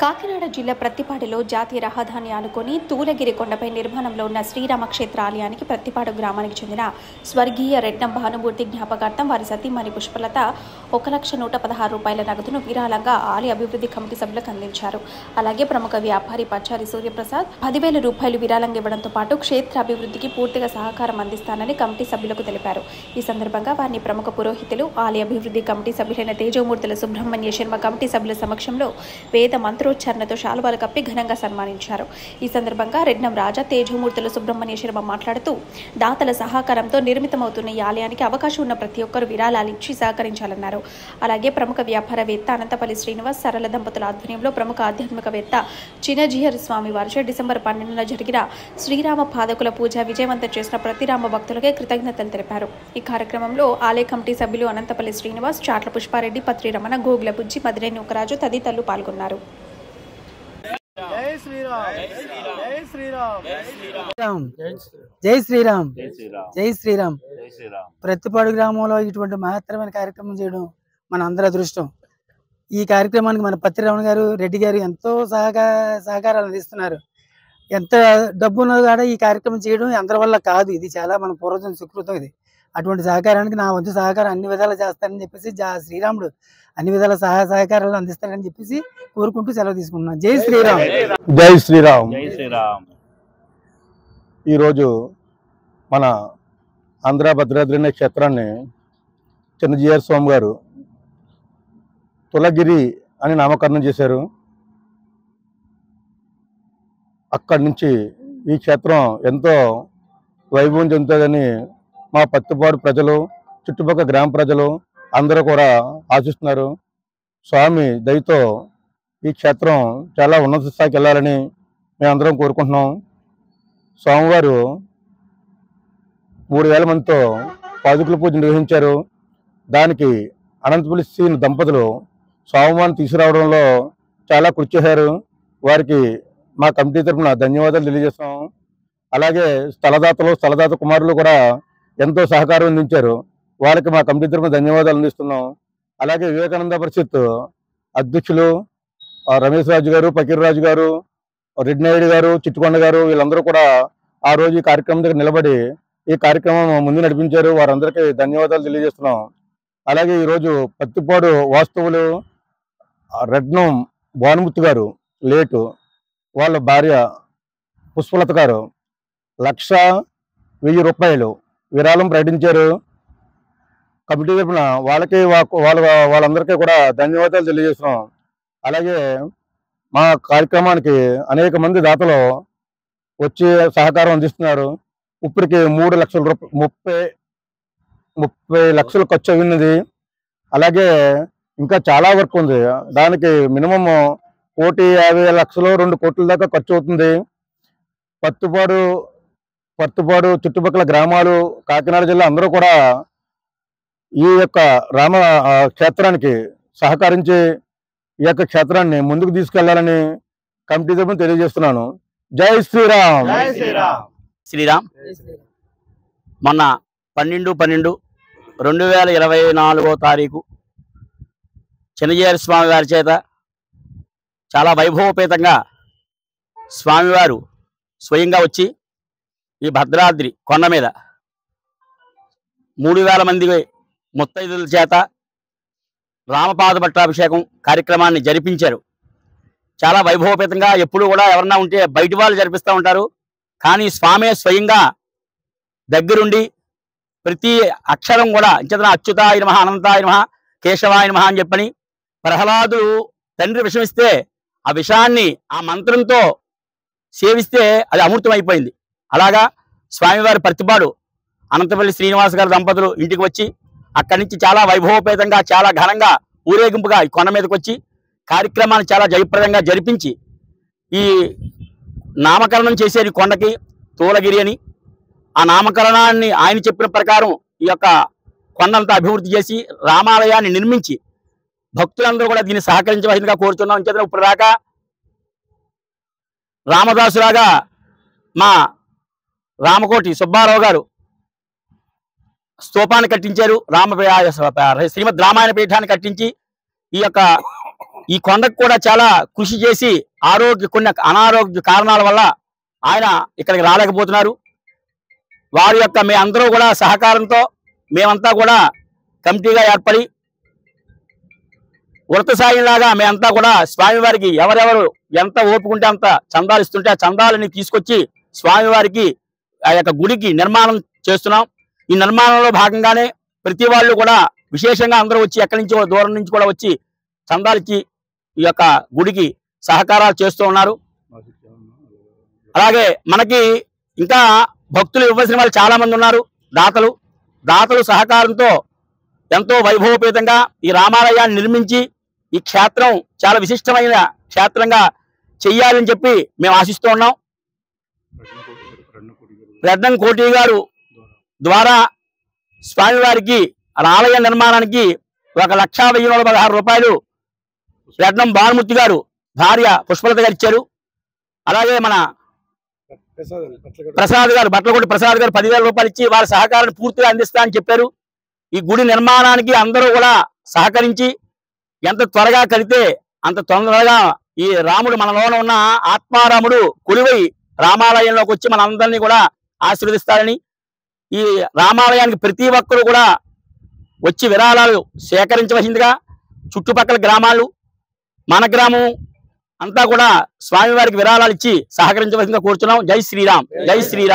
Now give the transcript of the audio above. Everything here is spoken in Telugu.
కాకినాడ జిల్లా ప్రత్తిపాడులో జాతీయ రహదారిని ఆనుకొని తూలగిరి కొండపై నిర్మాణంలో ఉన్న శ్రీరామక్షేత్ర ఆలయానికి ప్రత్తిపాడు గ్రామానికి చెందిన స్వర్గీయ రెడ్డం భానుమూర్తి జ్ఞాపకార్థం వారి సతీమణి పుష్పలత 1,116 రూపాయల నగదును విరాళంగా ఆలయ అభివృద్ధి కమిటీ సభ్యులకు అందించారు. అలాగే ప్రముఖ వ్యాపారి పచ్చారి సూర్యప్రసాద్ 10,000 రూపాయలు విరాళంగా ఇవ్వడంతో పాటు క్షేత్ర అభివృద్ధికి పూర్తిగా సహకారం అందిస్తానని కమిటీ సభ్యులకు తెలిపారు. ఈ సందర్భంగా వారిని ప్రముఖ పురోహితులు, ఆలయ అభివృద్ధి కమిటీ సభ్యులైన తేజోమూర్తుల సుబ్రహ్మణ్య శర్మ కమిటీ సభ్యుల సమక్షంలో వేద మంత్రోచ్చారణతో శాలువాలు కప్పి ఘనంగా సన్మానించారు. ఈ సందర్భంగా రెడ్నం రాజా, తేజోమూర్తుల సుబ్రహ్మణ్య శర్మ మాట్లాడుతూ దాతల సహకారంతో నిర్మితమవుతున్న ఈ ఆలయానికి అవకాశం ఉన్న ప్రతి ఒక్కరూ విరాళాలు ఇచ్చి సహకరించాలన్నారు. అలాగే ప్రముఖ వ్యాపారవేత్త అనంతపల్లి శ్రీనివాస్, సరళ దంపతుల ఆధ్వర్యంలో ప్రముఖ ఆధ్యాత్మికవేత్త చిన్నజీయర్ స్వామి వారిచే డిసెంబర్ 12న జరిగిన శ్రీరామ పాదకుల పూజ విజయవంతం చేసిన ప్రతి రామ భక్తులకే కృతజ్ఞతలు తెలిపారు. ఈ కార్యక్రమంలో ఆలయ కమిటీ సభ్యులు అనంతపల్లి శ్రీనివాస్, చాట్ల పుష్పారెడ్డి, పత్రి రమణ, గోగుల బుజ్జి, మదిరేని ఒకరాజు తదితరులు పాల్గొన్నారు. జై శ్రీరామ్, జై శ్రీరామ్, జై శ్రీరామ్, జై శ్రీరామ్. ప్రత్తిపాడు గ్రామంలో ఇటువంటి మహత్తరమైన కార్యక్రమం చేయడం మన అందరి అదృష్టం. ఈ కార్యక్రమానికి మన పత్రి రమణ గారు, రెడ్డి గారు ఎంతో సహకారాలు అందిస్తున్నారు. ఎంత డబ్బు ఉన్నది కూడా ఈ కార్యక్రమం చేయడం అందరి వల్ల కాదు. ఇది చాలా మన పూర్వజం సుకృతం. ఇది అటువంటి సహకారానికి నా వంతు సహకారం అన్ని విధాలు చేస్తానని చెప్పేసి శ్రీరాముడు అన్ని విధాల సహకారాలు అందిస్తారని చెప్పేసి కోరుకుంటూ సెలవు తీసుకుంటున్నాను. జై శ్రీరామ్, జై శ్రీరామ్, జై శ్రీరామ్. ఈరోజు మన ఆంధ్ర భద్రాద్రి అనే క్షేత్రాన్ని చిన్నజీయర్ స్వామి గారు తులగిరి అని నామకరణం చేశారు. అక్కడి నుంచి ఈ క్షేత్రం ఎంతో వైభవం చెందుతుందని మా పత్తిపాడు ప్రజలు, చుట్టుపక్కల గ్రామ ప్రజలు అందరూ కూడా ఆశిస్తున్నారు. స్వామి దయతో ఈ క్షేత్రం చాలా ఉన్నత స్థాయికి వెళ్ళాలని మేమందరం కోరుకుంటున్నాం. స్వామివారు 3,000 మందితో పాదుకుల పూజ నిర్వహించారు. దానికి అనంతపల్లి శ్రీని దంపతులు స్వామివారిని తీసుకురావడంలో చాలా కృషి చేశారు. వారికి మా కమిటీ తరఫున ధన్యవాదాలు తెలియజేస్తాం. అలాగే స్థలదాత కుమారులు కూడా ఎంతో సహకారం అందించారు. వారికి మా కమిటీ తరఫున ధన్యవాదాలు అందిస్తున్నాం. అలాగే వివేకానంద పరిషత్ అధ్యక్షులు రమేష్ రాజు గారు, పకీర్ రాజు గారు, రెడ్డి నాయుడు గారు, చిట్టుకొండ గారు వీళ్ళందరూ కూడా ఆ రోజు ఈ కార్యక్రమం దగ్గర నిలబడి ఈ కార్యక్రమం ముందు నడిపించారు. వారందరికీ ధన్యవాదాలు తెలియజేస్తున్నాం. అలాగే ఈరోజు పత్తిపాడు వాస్తవులు రెడ్నం భానుమూర్తి గారు లేటు, వాళ్ళ భార్య పుష్పలత గారు 1,1000 రూపాయలు విరాళం ప్రకటించారు. కమిటీ తరఫున వాళ్ళందరికీ కూడా ధన్యవాదాలు తెలియజేస్తున్నాం. అలాగే మా కార్యక్రమానికి అనేక మంది దాతలు వచ్చి సహకారం అందిస్తున్నారు. ఇప్పటికి 3 లక్షల రూపాయలు 30 లక్షలు ఖర్చు అయినది. అలాగే ఇంకా చాలా వర్క్ ఉంది. దానికి మినిమం 1,50,00,000 2 కోట్ల దాకా ఖర్చు అవుతుంది. పత్తిపాడు చుట్టుపక్కల గ్రామాలు, కాకినాడ జిల్లా అందరూ కూడా ఈ యొక్క రామ క్షేత్రానికి సహకరించి ఈ యొక్క క్షేత్రాన్ని ముందుకు తీసుకెళ్లాలని కమిటీ తరఫున తెలియజేస్తున్నాను. జై శ్రీరామ్, జై శ్రీరామ్. శ్రీరామ్. మొన్న 12/12/2024 తారీఖు చిన్నజీయర్ స్వామి వారి చేత చాలా వైభవోపేతంగా స్వామివారు స్వయంగా వచ్చి ఈ భద్రాద్రి కొండ మీద 3,000 మంది ముత్తైదుల చేత రామపాద పట్టాభిషేకం కార్యక్రమాన్ని జరిపించారు. చాలా వైభవోపేతంగా. ఎప్పుడు కూడా ఎవరన్నా ఉంటే బయటి వాళ్ళు జరిపిస్తూ ఉంటారు, కానీ స్వామి స్వయంగా దగ్గరుండి ప్రతి అక్షరం కూడా ఇంచేతన అచ్యుతాయ నమః, అనంతాయ నమః, కేశవాయ నమః అని చెప్పని ప్రహ్లాదుడు తండ్రి విషమిస్తే ఆ విషాన్ని ఆ మంత్రంతో సేవిస్తే అది అమృతమైపోయింది. అలాగా స్వామివారి ప్రతిపాడు అనంతపల్లి శ్రీనివాస్ గారి దంపతులు ఇంటికి వచ్చి అక్కడి నుంచి చాలా వైభవోపేతంగా, చాలా ఘనంగా ఊరేగింపుగా ఈ కొండ మీదకి వచ్చి కార్యక్రమాన్ని చాలా జయప్రదంగా జరిపించి ఈ నామకరణం చేసేది కొండకి తూలగిరి అని. ఆ నామకరణాన్ని ఆయన చెప్పిన ప్రకారం ఈ యొక్క కొండంతా అభివృద్ధి చేసి రామాలయాన్ని నిర్మించి భక్తులందరూ కూడా దీన్ని సహకరించవలసిందిగా కోరుతున్నాం. చేత ఇప్పుడు దాకా రామదాసులాగా మా రామకోటి సుబ్బారావు గారు స్తూపాన్ని కట్టించారు. శ్రీమద్ రామాయణ పీఠాన్ని కట్టించి ఈ యొక్క ఈ కొండకు కూడా చాలా కృషి చేసి కొన్ని అనారోగ్య కారణాల వల్ల ఆయన ఇక్కడికి రాలేకపోతున్నారు. వారి యొక్క అందరూ కూడా సహకారంతో మేమంతా కూడా కమిటీగా ఏర్పడి వృత సాయిలాగా మేమంతా కూడా స్వామివారికి ఎవరెవరు ఎంత ఓపుకుంటే అంత చందాలు ఇస్తుంటే ఆ చందాలని తీసుకొచ్చి స్వామివారికి ఆ యొక్క గుడికి నిర్మాణం చేస్తున్నాం. ఈ నిర్మాణంలో భాగంగానే ప్రతి వాళ్ళు కూడా విశేషంగా అందరూ వచ్చి ఎక్కడి నుంచో దూరం నుంచి కూడా వచ్చి చందాలు ఇచ్చి ఈ యొక్క గుడికి సహకారాలు చేస్తూ ఉన్నారు. అలాగే మనకి ఇంకా భక్తులు ఇవ్వాల్సిన వాళ్ళు చాలా మంది ఉన్నారు. దాతలు సహకారంతో ఎంతో వైభవపేతంగా ఈ రామాలయాన్ని నిర్మించి ఈ క్షేత్రం చాలా విశిష్టమైన క్షేత్రంగా చెయ్యాలని చెప్పి మేము ఆశిస్తూ ఉన్నాం. రెడ్డం కోటి గారు ద్వారా స్వామివారికి ఆలయ నిర్మాణానికి 1,10,116 రూపాయలు రెడ్డం భానుమూర్తి గారు భార్య పుష్పలత గారు ఇచ్చారు. అలాగే మన ప్రసాద్ గారు బట్లకోటి ప్రసాద్ గారు 10,000 రూపాయలు ఇచ్చి వారి సహకారాన్ని పూర్తిగా అందిస్తా అని చెప్పారు. ఈ గుడి నిర్మాణానికి అందరూ కూడా సహకరించి ఎంత త్వరగా కడితే అంత తొందరగా ఈ రాముడు మనలోన ఉన్న ఆత్మారాముడు కొలువై రామాలయంలోకి వచ్చి మనందరినీ కూడా ఆశీర్వదిస్తారని, ఈ రామాలయానికి ప్రతి ఒక్కరు కూడా వచ్చి విరాళాలు సేకరించవలసిందిగా చుట్టుపక్కల గ్రామాలు మన గ్రామం అంతా కూడా స్వామివారికి విరాళాలు ఇచ్చి సహకరించవలసిందిగా కోరుతున్నాం. జై శ్రీరామ్, జై శ్రీరామ్.